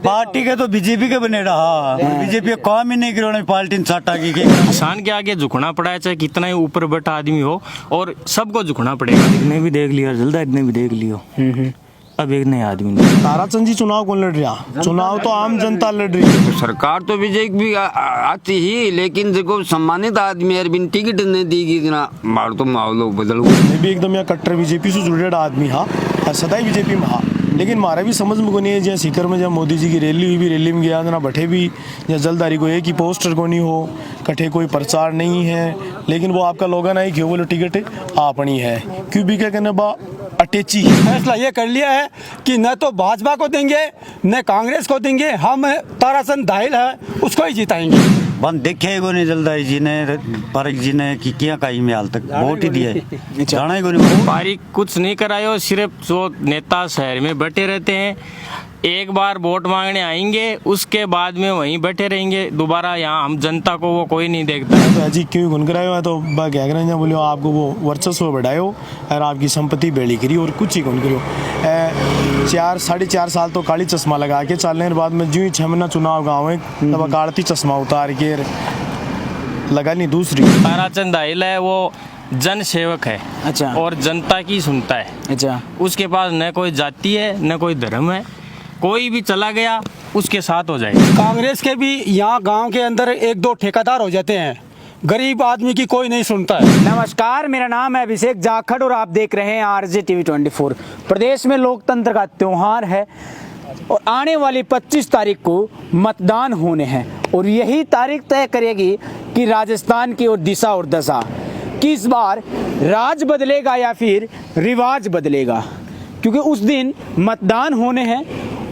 Party के तो BJP के बने रहा, बीजेपी काम ही नहीं करो, पार्टी ने साटा की किसान के आगे झुकना पड़ा है, चाहे कितना ही ऊपर बैठा आदमी हो, और सबको झुकना पड़ेगा। इतने भी देख लिया जल्दा, इतने भी देख लियो। अब एक नए आदमी ने ताराचंद जी चुनाव कौन लड़ रहा? चुनाव तो आम जनता लड़ रही है। सरकार तो बीजेपी भी आती ही, लेकिन देखो सम्मानित आदमी है, बिन टिकट नहीं दी इतना मार तो माहौल बदल मैं भी एकदम यहाँ कट्टर बीजेपी से जुड़े आदमी हाँ, सदाई बीजेपी में हाँ, लेकिन मारा भी समझ में को नहीं है। जहाँ सीकर में जब मोदी जी की रैली हुई भी, रैली में गया ना बैठे भी, या जल्दारी को एक ही पोस्टर को नहीं हो, कट्ठे कोई प्रचार नहीं है, लेकिन वो आपका लोगन है क्यों बोलो टिकट आपनी है, क्यों भी क्या कहने बा अटेची। फैसला ये कर लिया है कि न तो भाजपा को देंगे न कांग्रेस को देंगे, हम ताराचंद दाहिल है उसको ही जिताएंगे। बंद देखे को नहीं जल्दारी जी ने, पारिक जी ने कि क्या कही में हाल तक वोट ही दिए, जाना ही को नहीं। पारिक कुछ नहीं करायो, सिर्फ जो नेता शहर में बैठे रहते हैं, एक बार वोट मांगने आएंगे, उसके बाद में वहीं बैठे रहेंगे दोबारा। यहाँ हम जनता को वो कोई नहीं देखता। तो जी क्यों गुन करायो है तो क्या करें, बोलियो आपको वो वर्चस्व बढ़ायो और आपकी संपत्ति बेड़ी करी और कुछ ही गुन करो। 4-4.5 साल तो काली चश्मा लगा के चलने के बाद में जो ही 6 महीना चुनाव गाँव है तब काढ़ती चश्मा उतार के लगा नहीं दूसरी। ताराचंद दाहिल है वो जन सेवक है। अच्छा। और जनता की सुनता है। अच्छा। उसके पास न कोई जाति है न कोई धर्म है, कोई भी चला गया उसके साथ हो जाएगा। कांग्रेस के भी यहाँ गांव के अंदर 1-2 ठेकेदार हो जाते हैं, गरीब आदमी की कोई नहीं सुनता है। नमस्कार, मेरा नाम है अभिषेक जाखड़ और आप देख रहे हैं आरजे टीवी 24। प्रदेश में लोकतंत्र का त्योहार है और आने वाली 25 तारीख को मतदान होने हैं और यही तारीख तय करेगी कि राजस्थान की और दिशा और दशा कि इस बार राज बदलेगा या फिर रिवाज बदलेगा, क्योंकि उस दिन मतदान होने हैं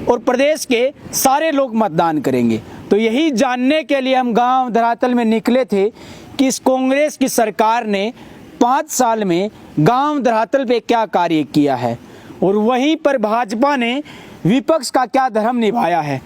और प्रदेश के सारे लोग मतदान करेंगे। तो यही जानने के लिए हम गांव धरातल में निकले थे कि इस कांग्रेस की सरकार ने 5 साल में गांव धरातल पे क्या कार्य किया है और वहीं पर भाजपा ने विपक्ष का क्या धर्म निभाया है।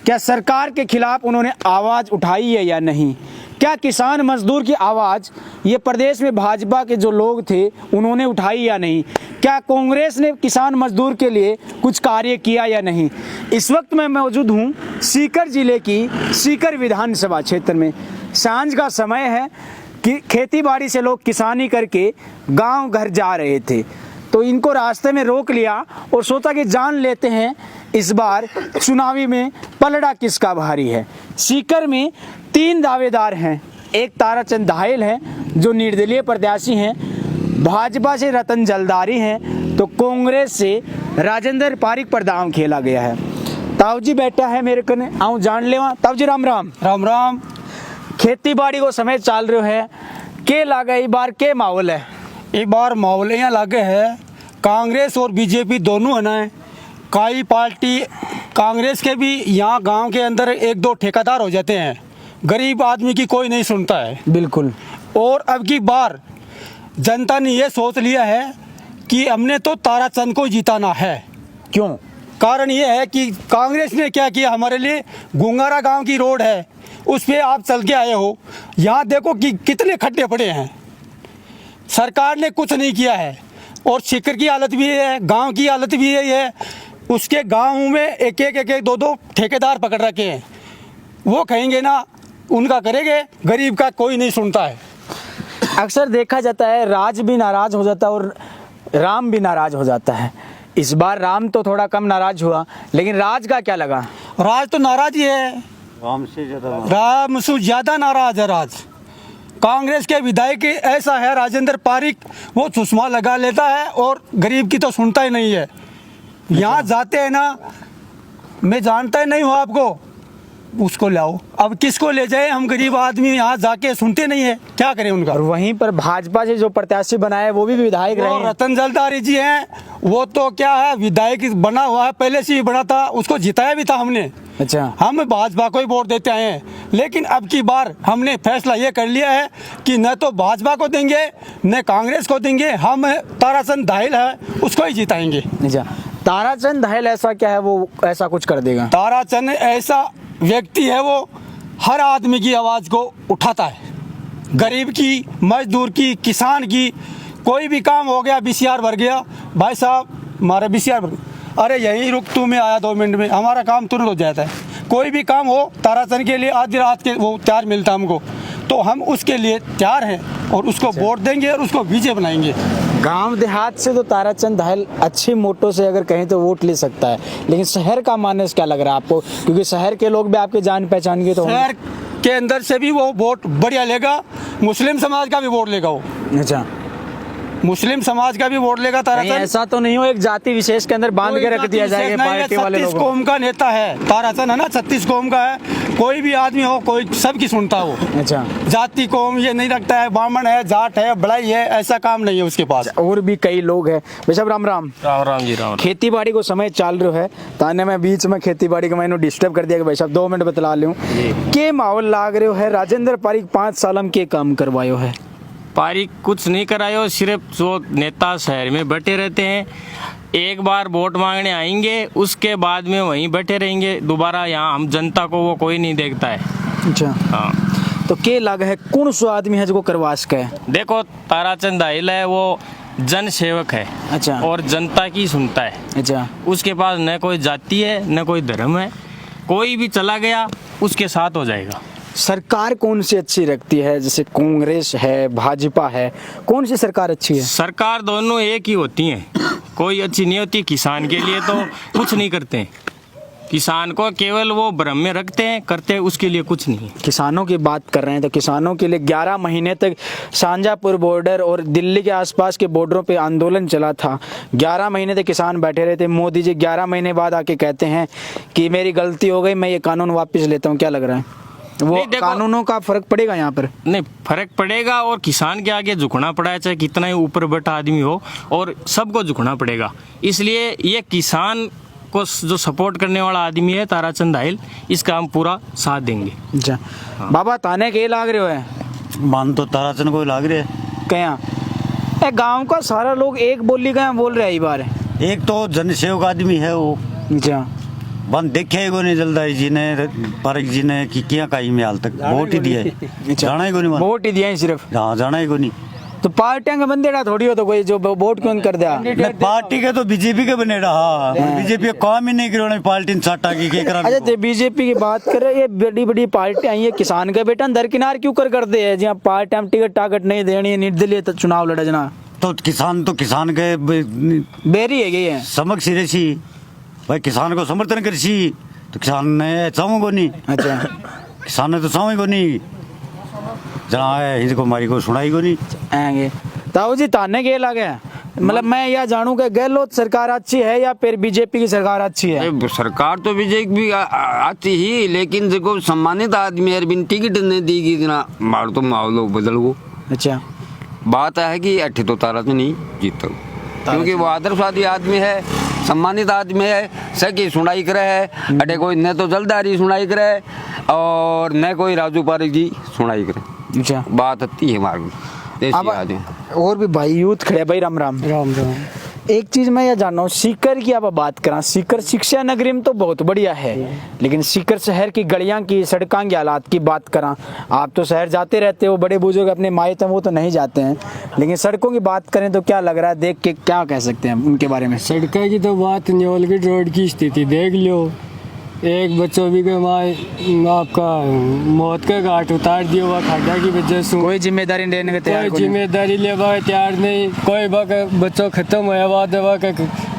क्या सरकार के खिलाफ उन्होंने आवाज़ उठाई है या नहीं? क्या किसान मजदूर की आवाज़ ये प्रदेश में भाजपा के जो लोग थे उन्होंने उठाई या नहीं? क्या कांग्रेस ने किसान मजदूर के लिए कुछ कार्य किया या नहीं? इस वक्त मैं मौजूद हूँ सीकर जिले की सीकर विधानसभा क्षेत्र में। सांझ का समय है कि खेती बाड़ी से लोग किसानी करके गांव घर जा रहे थे, तो इनको रास्ते में रोक लिया और सोचा कि जान लेते हैं इस बार चुनावी में पलड़ा किसका भारी है। सीकर में 3 दावेदार हैं। एक ताराचंद दाहिल है जो निर्दलीय प्रत्याशी हैं, भाजपा से रतन जलदारी हैं, तो कांग्रेस से राजेंद्र पारिक पर दांव खेला गया है। ताऊ जी बैठा है मेरे कने, आऊँ जान ले। ताऊ जी राम राम। राम राम। खेती बाड़ी को समय चल रहे है, के लागे इस बार के माहौल है? एक बार माहौल यहाँ लागे है, कांग्रेस और बीजेपी दोनों है ना, कई पार्टी कांग्रेस के भी यहाँ गांव के अंदर 1-2 ठेकेदार हो जाते हैं, गरीब आदमी की कोई नहीं सुनता है। बिल्कुल। और अब की बार जनता ने ये सोच लिया है कि हमने तो ताराचंद को जिताना है। क्यों? कारण ये है कि कांग्रेस ने क्या किया, हमारे लिए गुंगारा गांव की रोड है उस पर आप चल के आए हो, यहाँ देखो कि कितने खड्डे पड़े हैं, सरकार ने कुछ नहीं किया है। और सीकर की हालत भी है, गांव की हालत भी यही है, उसके गांव में 1-2 ठेकेदार पकड़ रखे हैं, वो कहेंगे ना उनका करेंगे, गरीब का कोई नहीं सुनता है। अक्सर देखा जाता है राज भी नाराज हो जाता है और राम भी नाराज हो जाता है। इस बार राम तो थोड़ा कम नाराज हुआ, लेकिन राज का क्या लगा? राज तो नाराज ही है, राम से ज्यादा नाराज है राज। कांग्रेस के विधायक ऐसा है राजेंद्र पारिक, वो चुश्मा लगा लेता है और गरीब की तो सुनता ही नहीं है। यहाँ जाते हैं ना, मैं जानता ही नहीं हूँ आपको, उसको लाओ, अब किसको ले जाए, हम गरीब आदमी यहाँ जाके सुनते नहीं है, क्या करें उनका। और वहीं पर भाजपा से जो प्रत्याशी बनाए वो भी विधायक रहे हैं। रतन जलदारी जी हैं, वो तो क्या है विधायक बना हुआ है, पहले से ही बना था, उसको जिताया भी था हमने। अच्छा। हम भाजपा को ही वोट देते आए हैं, लेकिन अब की बार हमने फैसला ये कर लिया है कि न तो भाजपा को देंगे न कांग्रेस को देंगे, हम ताराचंद दाहिल है उसको ही जिताएंगे। अच्छा, ताराचंद दाहिल ऐसा क्या है वो ऐसा कुछ कर देगा? ताराचंद ऐसा व्यक्ति है, वो हर आदमी की आवाज़ को उठाता है, गरीब की, मजदूर की, किसान की। कोई भी काम हो गया, बीसीआर भर गया, भाई साहब हमारा बीसीआर भर, अरे यहीं रुक तू, मैं आया 2 मिनट में, हमारा काम तुरंत हो जाता है। कोई भी काम हो ताराचंद के लिए आधी रात के वो चार्ज मिलता हमको, तो हम उसके लिए तैयार हैं और उसको वोट देंगे और उसको विजय बनाएंगे। गांव देहात से तो ताराचंद दाहिल अच्छी मोटो से अगर कहीं तो वोट ले सकता है, लेकिन शहर का मानने से क्या लग रहा है आपको? क्योंकि शहर के लोग भी आपके जान पहचान के तो होंगे। शहर के अंदर से भी वो वोट बढ़िया लेगा, मुस्लिम समाज का भी वोट लेगा वो, अच्छा, मुस्लिम समाज का भी वोट लेगा कहीं ताराचंद। ऐसा तो नहीं हो एक जाति विशेष के अंदर बांध के रख दिया जाएगा पार्टी वाले 36 लोगों? कौम का नेता है ताराचंद, है ना, 36 कौम का है, कोई भी आदमी हो कोई सबकी सुनता हो। अच्छा, जाति कौम ये नहीं रखता है, ब्राह्मण है, जाट है, बड़ाई है, ऐसा काम नहीं है उसके पास। और भी कई लोग हैं। भाई साहब राम राम। राम राम जी, राम। खेती बाड़ी को समय चल रहा है, ताने मैं बीच में खेती बाड़ी का मैंने डिस्टर्ब कर दिया कि भाई साहब 2 मिनट बतला लूँ के माहौल लाग रहे हो है। राजेंद्र पारिक 5 साल में के काम करवायो है? पारिक कुछ नहीं करायो, सिर्फ जो नेता शहर में बैठे रहते हैं, एक बार वोट मांगने आएंगे उसके बाद में वहीं बैठे रहेंगे, दोबारा यहाँ हम जनता को वो कोई नहीं देखता है। अच्छा, हाँ, तो के लगा है कौन सो आदमी है जो करवास का है? देखो ताराचंद दाहिल है, वो जन सेवक है। अच्छा। और जनता की सुनता है। अच्छा, उसके पास न कोई जाति है न कोई धर्म है, कोई भी चला गया उसके साथ हो जाएगा। सरकार कौन सी अच्छी लगती है? जैसे कांग्रेस है, भाजपा है, कौन सी सरकार अच्छी है? सरकार दोनों एक ही होती हैं, कोई अच्छी नहीं होती। किसान के लिए तो कुछ नहीं करते हैं, किसान को केवल वो भ्रम में रखते हैं, करते हैं उसके लिए कुछ नहीं है। किसानों की बात कर रहे हैं तो किसानों के लिए 11 महीने तक शाहजहाँपुर बॉर्डर और दिल्ली के आसपास के बॉर्डरों पे आंदोलन चला था। 11 महीने तक किसान बैठे रहे थे। मोदी जी 11 महीने बाद आके कहते हैं कि मेरी गलती हो गई, मैं ये कानून वापस लेता हूँ। क्या लग रहा है वो कानूनों का फर्क पड़ेगा यहाँ पर? नहीं, फर्क पड़ेगा, और किसान के आगे झुकना पड़ा है, चाहे कितना ही ऊपर बैठा आदमी हो, और सबको झुकना पड़ेगा। इसलिए ये किसान को जो सपोर्ट करने वाला आदमी है ताराचंद दाहिल, इसका हम पूरा साथ देंगे। अच्छा, बाबा ताने के लाग रहे हो है? मान तो ताराचंद को लाग रहे है। क्या गांव का सारा लोग एक बोली का बोल रहे हैं बार? एक तो जनसेवक आदमी है वो, अच्छा, बन देखे को नहीं जल्दारी जी ने, पारिक जी ने कि क्या कही में हाल तक वोट ही दिए, जाना ही को नहीं, वोट ही दिया है सिर्फ। हाँ, जाना ही को नहीं। तो पार्टियां का बंदेड़ा थोड़ी हो तो कोई जो वोट क्यों कर दिया? पार्टी के तो बीजेपी के बनेड़ा। हाँ, बीजेपी काम ही नहीं करो, पार्टी ने चाटा की के करा। अच्छा, तो बीजेपी की बात कर रहे, ये बड़ी बड़ी पार्टी आई है, किसान का बेटा दरकिनार क्यों कर दे है? जहाँ पार्टी टिकट टाकट नहीं देनी, निर्दलीय तो चुनाव लड़ा जना, तो किसान के बेरी है ये समक्ष रेसी भाई, किसान को समर्थन करसी तो किसान ने चाहूँगो नहीं। अच्छा, किसान ने तो चाहूँगो नहीं, जहाँ है हिंद को मारी को सुनाई को नहीं आएंगे। ताऊ जी ताने के लगे, मतलब मैं यह जानूं कि गहलोत सरकार अच्छी है या फिर बीजेपी की सरकार अच्छी है? सरकार तो बीजेपी भी आती ही, लेकिन देखो सम्मानित आदमी है, बिन टिकट नहीं दी इतना मार तो माहौल बदल गो। अच्छा, बात है कि अठे तो तारा तो नहीं जीतो, क्योंकि वो आदर्शवादी आदमी है, सम्मानित आदमी है, सकी सुनाई करे है। अटे कोई न तो जलदारी सुनाई करे और न कोई राजू पारिक जी सुनाई करे। अच्छा, बात आती है मार्ग अब और भी भाई यूथ खड़े। भाई राम राम। राम राम। एक चीज मैं ये जानना हूँ, सीकर की आप बात करा, सीकर शिक्षा नगरी में तो बहुत बढ़िया है, लेकिन सीकर शहर की गलियां की सड़कों की हालात की बात करा, आप तो शहर जाते रहते हो, बड़े बुजुर्ग अपने मायत वो तो नहीं जाते हैं, लेकिन सड़कों की बात करें तो क्या लग रहा है, देख के क्या कह सकते हैं उनके बारे में? सड़क की तो बात न्योलगढ़ रोड की स्थिति देख लो, एक बच्चों भी के माँ आपका मौत का घाट उतार दिया हुआ खड्डा की वजह से। कोई जिम्मेदारी लेने के तैयार कोई जिम्मेदारी लेवा तैयार नहीं, कोई बच्चों खत्म होया दवा का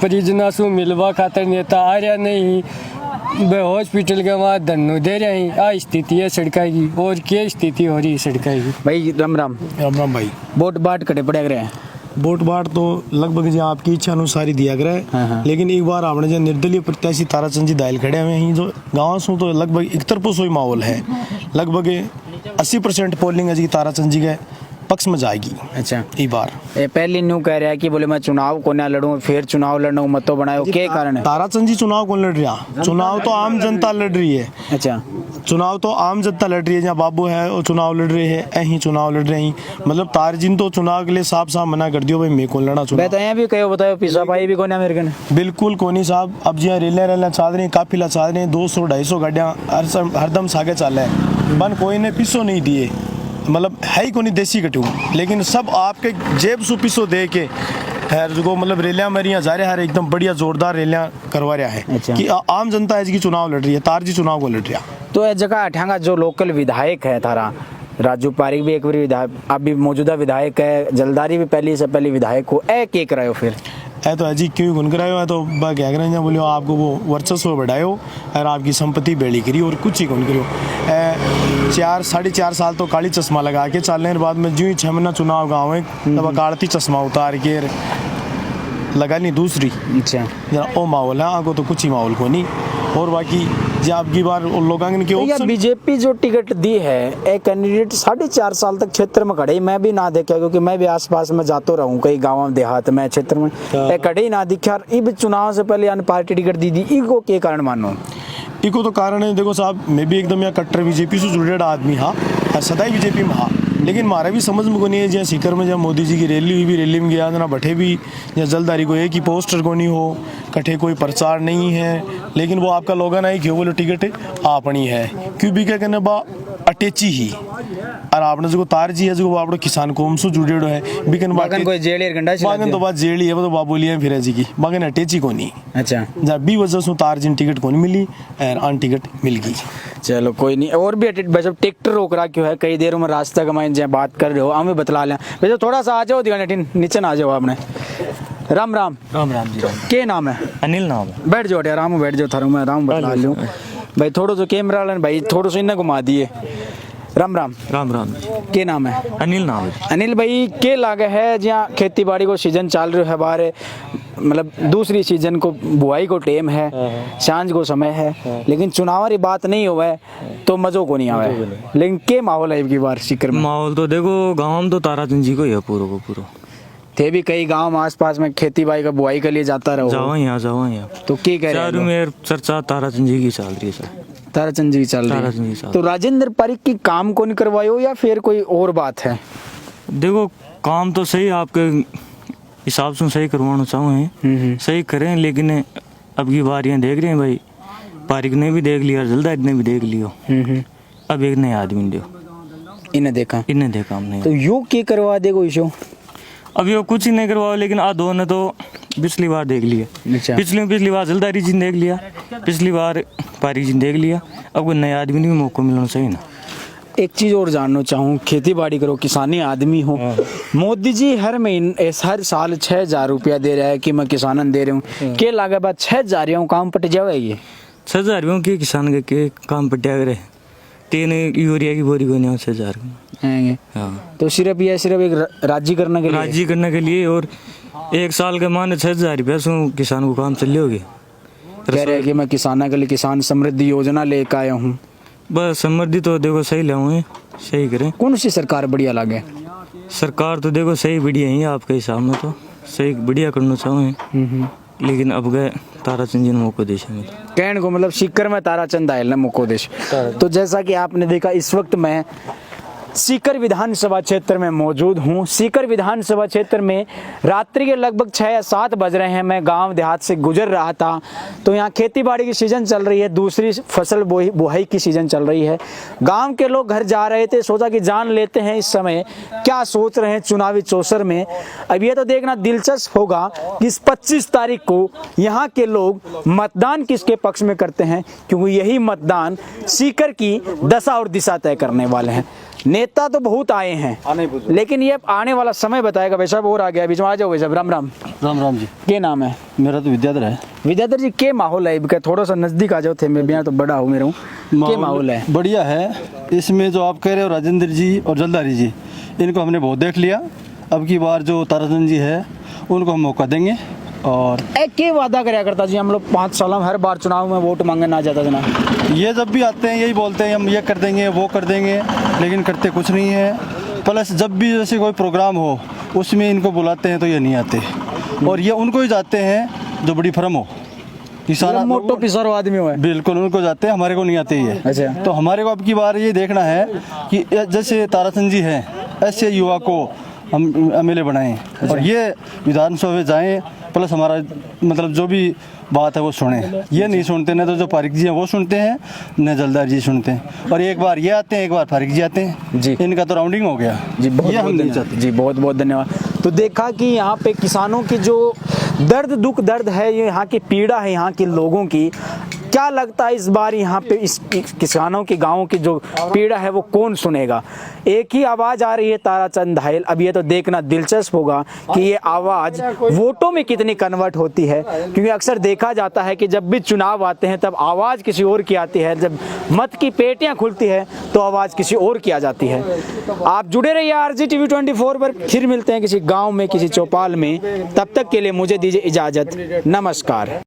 परिजना सु मिलवा खातर नेता आ रहा नहीं, हॉस्पिटल के वहाँ धन्नो दे रहे हैं। आ स्थिति है सड़क की, और क्या स्थिति हो रही है सड़क की? भाई राम राम। राम राम भाई। वोट बाट कटे पड़े रहे हैं, वोट बाट तो लगभग जो आपकी इच्छा अनुसार ही दिया गया है, लेकिन एक बार आपने जो निर्दलीय प्रत्याशी ताराचंद जी दाहिल खड़े हुए हैं, जो गाँव से तो लगभग एक तरफ सोई माहौल है, लगभग 80% पोलिंग है जी ताराचंद जी के पक्ष में जाएगी। अच्छा, एक बार पहले न्यू कह रहा है कि बोले मैं चुनाव को ना लड़ूं, फिर चुनाव लड़ना मतो बनाओ, क्या कारण है? ताराचंद जी चुनाव कौन लड़ रहा? चुनाव तो आम जनता लड़ रही है। अच्छा, चुनाव तो आम जनता लड़ रही है, जहाँ बाबू है वो चुनाव लड़ रहे हैं, यही चुनाव लड़ रहे हैं, मतलब तारजिन तो चुनाव के लिए साफ साफ मना कर दियो भाई, मैं कौन लड़ा चुनाव। बताया भी कहो, बताओ पिसा भाई भी कौन है अमेरिकन? बिल्कुल कोनी साहब, अब जी रेला चल रही, काफिला चल रहे, 200-250 गाड़ियाँ हरदम सागे चल रहे हैं, बन कोई ने पिसो नहीं दिए, मतलब है ही कोनी देसी कटू, लेकिन सब आपके जेब सु पिसो दे के है जो मतलब रैलियां मेरी यहाँ जा रहा है एकदम बढ़िया जोरदार रैलियां करवा रहा है अच्छा। कि आम जनता है इसकी चुनाव लड़ रही है, तारजी चुनाव को लड़ रहा। तो ये जगह अठांगा जो लोकल विधायक है थारा राजू पारिक भी एक बार विधायक, अभी मौजूदा विधायक है, जलदारी भी पहले से पहले विधायक हो, ए के करायो फिर है तो अजी क्यों गुन करायो है तो क्या करें जहाँ बोलियो आपको वो वर्चस्व बढ़ायो और आपकी संपत्ति बेड़ी करी और कुछ ही गुन करियो। 4-4.5 साल तो काली चश्मा लगा के चलने के बाद में जो ही 6 महीना चुनाव गाँव है तब काढ़ती चश्मा उतार के लगा ली दूसरी। अच्छा जरा ओ माहौल है आगो तो कुछ ही माहौल को नहीं। और बाकी जो आपकी बार लोगों ने तो या बीजेपी जो टिकट दी है एक कैंडिडेट 4.5 साल तक क्षेत्र में खड़े, मैं भी ना देखा क्योंकि मैं भी आसपास में जाता रहूं कई गाँव देहात में क्षेत्र में खड़े ही ना दिखा। इब चुनाव से पहले अन्य पार्टी टिकट दी इको के कारण मानो इको तो कारण है देखो साहब मैं भी एकदम यहाँ कट्टर बीजेपी से जुड़ेड आदमी हाँ और सदा ही बीजेपी में हाँ, लेकिन मारा भी समझ में को नहीं है जहाँ सीकर में जब मोदी जी की रैली हुई भी रैली में गया ना बैठे भी जहाँ जल्दारी को एक ही पोस्टर को नहीं हो कटे कोई प्रचार नहीं है, लेकिन वो आपका लोगन आई क्यों बोलो टिकट आपनी है क्यों भी क्या कहने बा अटेची ही और आपने जो तार जी है जो आपने किसान कोम से जुड़ेड़ो है बिकन बागन कोई जेल गंडा बागन तो बात जेली है वो तो बाबोलियां फिर जी की बागन अटेची को नहीं। अच्छा जब भी वजह से तार जिन टिकट को नहीं मिली और अन टिकट मिल गई। चलो कोई नहीं। और भी जब ट्रैक्टर रोक रहा क्यों है कई देर में रास्ता कमाए जहाँ बात कर रहे हो हमें बतला लें वैसे थोड़ा सा आ जाओ दिखा नीचे ना आ जाओ आपने। राम राम राम राम जी। के नाम है? अनिल नाम है। बैठ जाओ आराम बैठ जाओ थारू मैं आराम बता लूँ भाई थोड़ा सा कैमरा वाला भाई थोड़ा सा इन्हें घुमा दिए। राम राम राम राम। के नाम है? अनिल नाम है। अनिल भाई के लागे है जहाँ खेती बाड़ी को सीजन चल रहा है बारे मतलब दूसरी सीजन को बुआई को टाइम है सांझ को समय है लेकिन चुनावी बात नहीं हुआ है तो मजो को नहीं आवा है, लेकिन के माहौल है की बार सीकर में? माहौल तो देखो गाँव में तो ताराचंद जी को ही है पूरा को पूरा। थे भी कई गांव आसपास में खेती बाड़ी का बुआई के लिए जाता रहो जाओ यहाँ तो क्या कह रहे हैं? मेरे चर्चा ताराचंद जी की चल रही है सर। ताराचंद जी चल ताराचंद रही जी है चल तो राजेंद्र पारिक की काम को नहीं करवायो या फिर कोई और बात है? देखो काम तो सही आपके हिसाब से सही करवाना चाहो सही करें, लेकिन अब की बारियां देख रहे हैं भाई पारिक ने भी देख लिया जल्दारी ने भी देख लियो अब एक नया आदमी दो इन्हें देखा हमने तो यू क्या करवा देगो इशो? अब ये कुछ ही नहीं करवाओ, लेकिन आ दो ने तो पिछली बार देख लिया। अच्छा। पिछली बार जल्दारी जी ने देख लिया, पिछली बार पारी जी ने देख लिया, अब कोई नए आदमी ने भी मौका मिलना चाहिए ना। एक चीज और जानना चाहूँ, खेती बाड़ी करो किसानी आदमी हो, मोदी जी हर साल 6,000 रुपया दे रहा है कि मैं किसानन दे रहा हूँ के लागे बात 6,000 काम पट जावे ये 6,000 के किसान के काम पटिया करे 3 यूरिया की बोरी को नहीं 6,000 हाँ। तो सिर्फ एक राजी करने के लिए और 1 साल के मान 6,000 रुपया से किसान को काम चल होगे। कह रहे हैं कि मैं किसानों के लिए किसान समृद्धि योजना लेकर आया हूँ। बस समृद्धि तो देखो सही लाऊं सही करें। कौन सी सरकार बढ़िया लगे? सरकार तो देखो सही बढ़िया ही आपके हिसाब में तो सही बढ़िया करना चाहें, लेकिन अब गए ताराचंद जी ने मौका देश में कहने को मतलब सीकर में ताराचंद आयल ना मौका देश। तो जैसा कि आपने देखा इस वक्त मैं सीकर विधानसभा क्षेत्र में मौजूद हूँ। सीकर विधानसभा क्षेत्र में रात्रि के लगभग 6 या 7 बज रहे हैं। मैं गांव देहात से गुजर रहा था तो यहाँ खेती बाड़ी की सीजन चल रही है, दूसरी फसल बुआई की सीजन चल रही है। गांव के लोग घर जा रहे थे, सोचा कि जान लेते हैं इस समय क्या सोच रहे हैं चुनावी चौसर में। अब ये तो देखना दिलचस्प होगा कि इस 25 तारीख को यहाँ के लोग मतदान किसके पक्ष में करते हैं, क्योंकि यही मतदान सीकर की दशा और दिशा तय करने वाले हैं। नेता तो बहुत आए हैं लेकिन ये आने वाला समय बताएगा। भाई साहब और आ गया बीच में, आ जाओ भाई साहब। राम राम। राम राम जी। क्या नाम है? मेरा तो विद्याधर है। विद्याधर जी के माहौल है? थोड़ा सा नजदीक आ जाओ थे, मैं भी तो बड़ा हूँ मेरा हूँ। क्या माहौल है? बढ़िया है। इसमें जो आप कह रहे हो राजेंद्र जी और जलदारी जी, इनको हमने बहुत देख लिया। अब की बार जो ताराचंद जी है उनको हम मौका देंगे। और क्या वादा कराया करता जी हम लोग 5 साल में हर बार चुनाव में वोट मांगने ना जाता जना? ये जब भी आते हैं यही बोलते हैं हम ये कर देंगे वो कर देंगे, लेकिन करते कुछ नहीं है। प्लस जब भी जैसे कोई प्रोग्राम हो उसमें इनको बुलाते हैं तो ये नहीं आते, और ये उनको ही जाते हैं जो बड़ी फर्म हो, किसान मोटो पिसारो आदमी हो। बिल्कुल उनको जाते हैं, हमारे को नहीं आते ये। अच्छा। तो हमारे को अब की बार ये देखना है कि जैसे ताराचंद जी हैं ऐसे युवा को हम MLA बनाएं और ये विधानसभा में जाएं, प्लस हमारा मतलब जो भी बात है वो सुने। ये नहीं सुनते, न तो जो पारिक जी हैं वो सुनते हैं, न जलदार जी सुनते हैं, और एक बार ये आते हैं एक बार पारिक जी आते हैं जी। इनका तो राउंडिंग हो गया जी। ये हम नहीं चाहते जी बहुत बहुत धन्यवाद। तो देखा कि यहाँ पे किसानों की जो दर्द है, ये यहाँ की पीड़ा है यहाँ के लोगों की। क्या लगता है इस बार यहाँ पे इस किसानों की गाँव की जो पीड़ा है वो कौन सुनेगा? एक ही आवाज़ आ रही है ताराचंद धायल। अब ये तो देखना दिलचस्प होगा कि ये आवाज़ वोटों में कितनी कन्वर्ट होती है, क्योंकि अक्सर देखा जाता है कि जब भी चुनाव आते हैं तब आवाज़ किसी और की आती है, जब मत की पेटियां खुलती है तो आवाज़ किसी और की आ जाती है। आप जुड़े रहिए RGTV 24 पर। फिर मिलते हैं किसी गाँव में, किसी चौपाल में। तब तक के लिए मुझे दीजिए इजाज़त। नमस्कार।